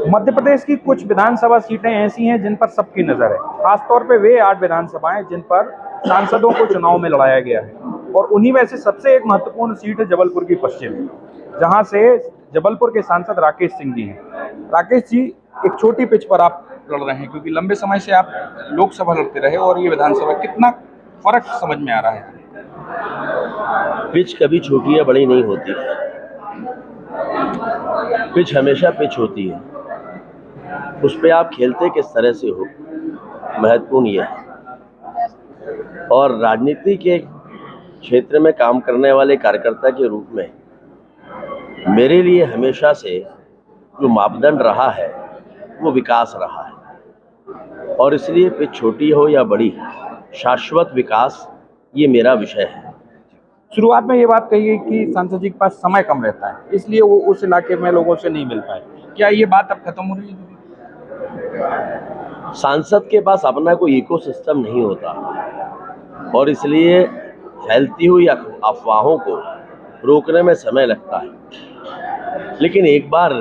मध्य प्रदेश की कुछ विधानसभा सीटें ऐसी हैं जिन पर सबकी नजर है। खासतौर पे वे 8 विधानसभाएं जिन पर सांसदों को चुनाव में लड़ाया गया है, और उन्हीं में से सबसे एक महत्वपूर्ण सीट है जबलपुर की पश्चिम, जहां से जबलपुर के सांसद राकेश सिंह जी हैं। राकेश जी, एक छोटी पिच पर आप लड़ रहे हैं, क्योंकि लंबे समय से आप लोकसभा लड़ते रहे और ये विधानसभा, कितना फर्क समझ में आ रहा है? पिच कभी छोटी या बड़ी नहीं होती। पिच हमेशा पिच होती है, उस पे आप खेलते किस तरह से हो, महत्वपूर्ण यह है। और राजनीति के क्षेत्र में काम करने वाले कार्यकर्ता के रूप में मेरे लिए हमेशा से जो मापदंड रहा है वो विकास रहा है, और इसलिए पिच छोटी हो या बड़ी, शाश्वत विकास ये मेरा विषय है। शुरुआत में ये बात कही गई कि सांसद जी के पास समय कम रहता है, इसलिए वो उस इलाके में लोगों से नहीं मिल पाए। क्या ये बात अब खत्म हो रही है? सांसद के पास अपना कोई इकोसिस्टम नहीं होता, और इसलिए फैलती हुई अफवाहों को रोकने में समय लगता है। लेकिन एक बार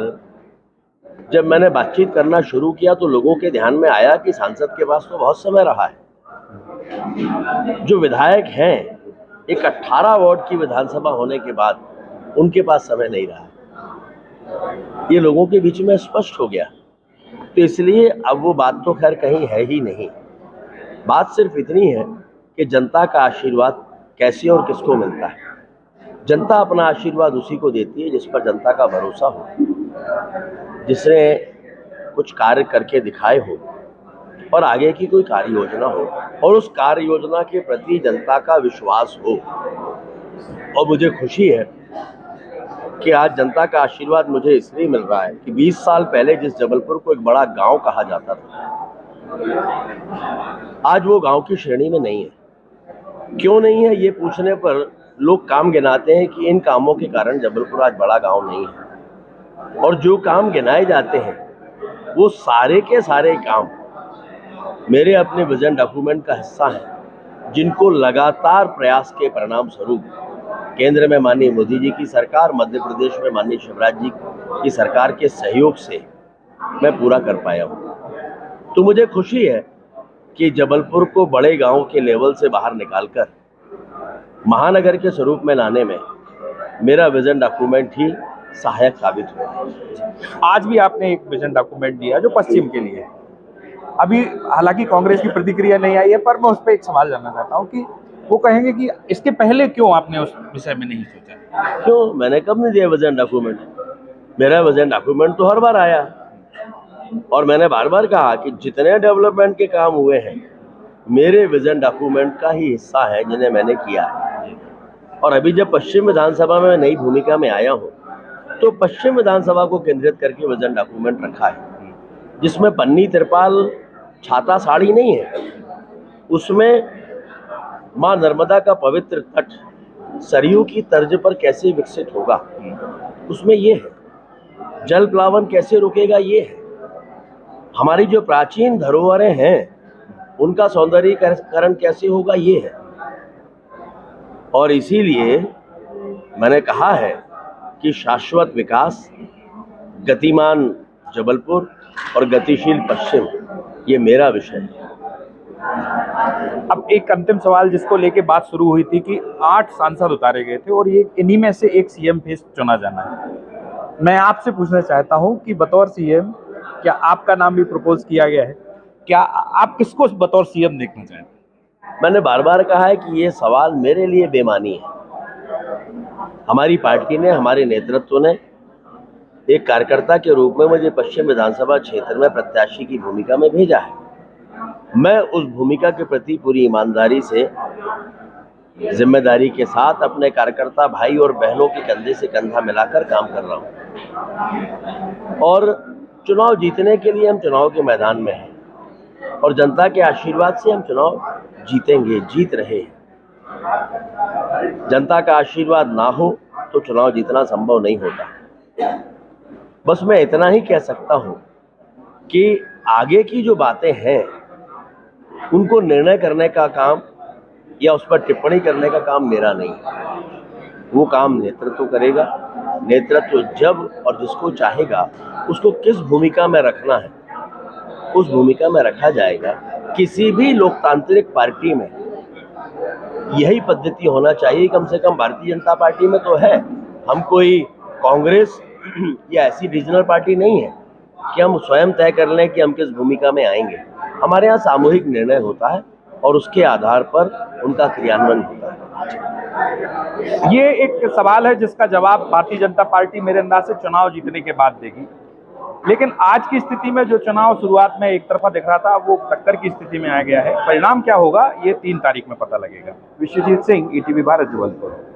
जब मैंने बातचीत करना शुरू किया तो लोगों के ध्यान में आया कि सांसद के पास तो बहुत समय रहा है। जो विधायक हैं, एक 18 वार्ड की विधानसभा होने के बाद उनके पास समय नहीं रहा, ये लोगों के बीच में स्पष्ट हो गया। तो इसलिए अब वो बात तो खैर कहीं है ही नहीं। बात सिर्फ इतनी है कि जनता का आशीर्वाद कैसे और किसको मिलता है। जनता अपना आशीर्वाद उसी को देती है जिस पर जनता का भरोसा हो, जिसने कुछ कार्य करके दिखाए हो और आगे की कोई कार्य योजना हो, और उस कार्य योजना के प्रति जनता का विश्वास हो। और मुझे खुशी है कि आज जनता का आशीर्वाद मुझे इसलिए मिल रहा है कि 20 साल पहले जिस जबलपुर को एक बड़ा गांव कहा जाता था, आज वो गांव की श्रेणी में नहीं है। क्यों नहीं है, ये पूछने पर लोग काम गिनाते हैं कि इन कामों के कारण जबलपुर आज बड़ा गांव नहीं है। और जो काम गिनाए जाते हैं वो सारे के सारे काम मेरे अपने विजन डॉक्यूमेंट का हिस्सा है, जिनको लगातार प्रयास के परिणाम स्वरूप केंद्र में माननीय मोदी जी की सरकार, मध्य प्रदेश में माननीय शिवराज जी की सरकार के सहयोग से मैं पूरा कर पाया हूँ। तो मुझे खुशी है कि जबलपुर को बड़े गांव के लेवल से बाहर निकालकर महानगर के स्वरूप में लाने में मेरा विजन डॉक्यूमेंट ही सहायक साबित हुआ। आज भी आपने एक विजन डॉक्यूमेंट दिया जो पश्चिम के लिए। अभी हालांकि कांग्रेस की प्रतिक्रिया नहीं आई है, पर मैं उस पर एक सवाल जानना चाहता हूँ कि वो कहेंगे कि इसके पहले क्यों आपने उस विषय में नहीं सोचा? क्यों, मैंने कब नहीं दिया विजन डॉक्यूमेंट? मेरा विजन डॉक्यूमेंट तो हर बार आया, और मैंने बार बार कहा कि जितने डेवलपमेंट के काम हुए हैं मेरे विजन डॉक्यूमेंट का ही हिस्सा है, जिन्हें मैंने किया है। और अभी जब पश्चिम विधानसभा में नई भूमिका में आया हूँ तो पश्चिम विधानसभा को केंद्रित करके विजन डॉक्यूमेंट रखा है, जिसमें पन्नी, तिरपाल, छाता, साड़ी नहीं है। उसमें माँ नर्मदा का पवित्र तट सरयू की तर्ज पर कैसे विकसित होगा, उसमें ये है। जल प्लावन कैसे रुकेगा, ये है। हमारी जो प्राचीन धरोहरें हैं उनका सौंदर्यीकरण कैसे होगा, ये है। और इसीलिए मैंने कहा है कि शाश्वत विकास, गतिमान जबलपुर और गतिशील पश्चिम, ये मेरा विषय है। अब एक अंतिम सवाल जिसको लेके बात शुरू हुई थी कि 8 सांसद उतारे गए थे और ये इन्हीं में से एक सीएम फेस चुना जाना है। मैं आपसे पूछना चाहता हूं कि बतौर सीएम क्या आपका नाम भी प्रपोज किया गया है? क्या आप किसको बतौर सीएम देखना चाहते हैं? मैंने बार बार कहा है कि ये सवाल मेरे लिए बेमानी है। हमारी पार्टी ने, हमारे नेतृत्व ने एक कार्यकर्ता के रूप में मुझे पश्चिम विधानसभा क्षेत्र में प्रत्याशी की भूमिका में भेजा है। मैं उस भूमिका के प्रति पूरी ईमानदारी से, जिम्मेदारी के साथ अपने कार्यकर्ता भाई और बहनों के कंधे से कंधा मिलाकर काम कर रहा हूं। और चुनाव जीतने के लिए हम चुनाव के मैदान में हैं, और जनता के आशीर्वाद से हम चुनाव जीतेंगे, जीत रहे हैं। जनता का आशीर्वाद ना हो तो चुनाव जीतना संभव नहीं होता। बस मैं इतना ही कह सकता हूं कि आगे की जो बातें हैं उनको निर्णय करने का काम या उस पर टिप्पणी करने का काम मेरा नहीं है। वो काम नेतृत्व करेगा, नेतृत्व जब और जिसको चाहेगा उसको किस भूमिका में रखना है उस भूमिका में रखा जाएगा। किसी भी लोकतांत्रिक पार्टी में यही पद्धति होना चाहिए। कम से कम भारतीय जनता पार्टी में तो है, हम कोई कांग्रेस या ऐसी रीजनल पार्टी नहीं है कि हम स्वयं तय कर लें कि हम किस भूमिका में आएंगे। हमारे यहाँ सामूहिक निर्णय होता है और उसके आधार पर उनका क्रियान्वयन होता है। ये एक सवाल है जिसका जवाब भारतीय जनता पार्टी मेरे अंदाज से चुनाव जीतने के बाद देगी, लेकिन आज की स्थिति में जो चुनाव शुरुआत में एक तरफा दिख रहा था वो टक्कर की स्थिति में आ गया है। परिणाम क्या होगा ये 3 तारीख में पता लगेगा। विश्वजीत सिंह, ईटीवी भारत, जबलपुर।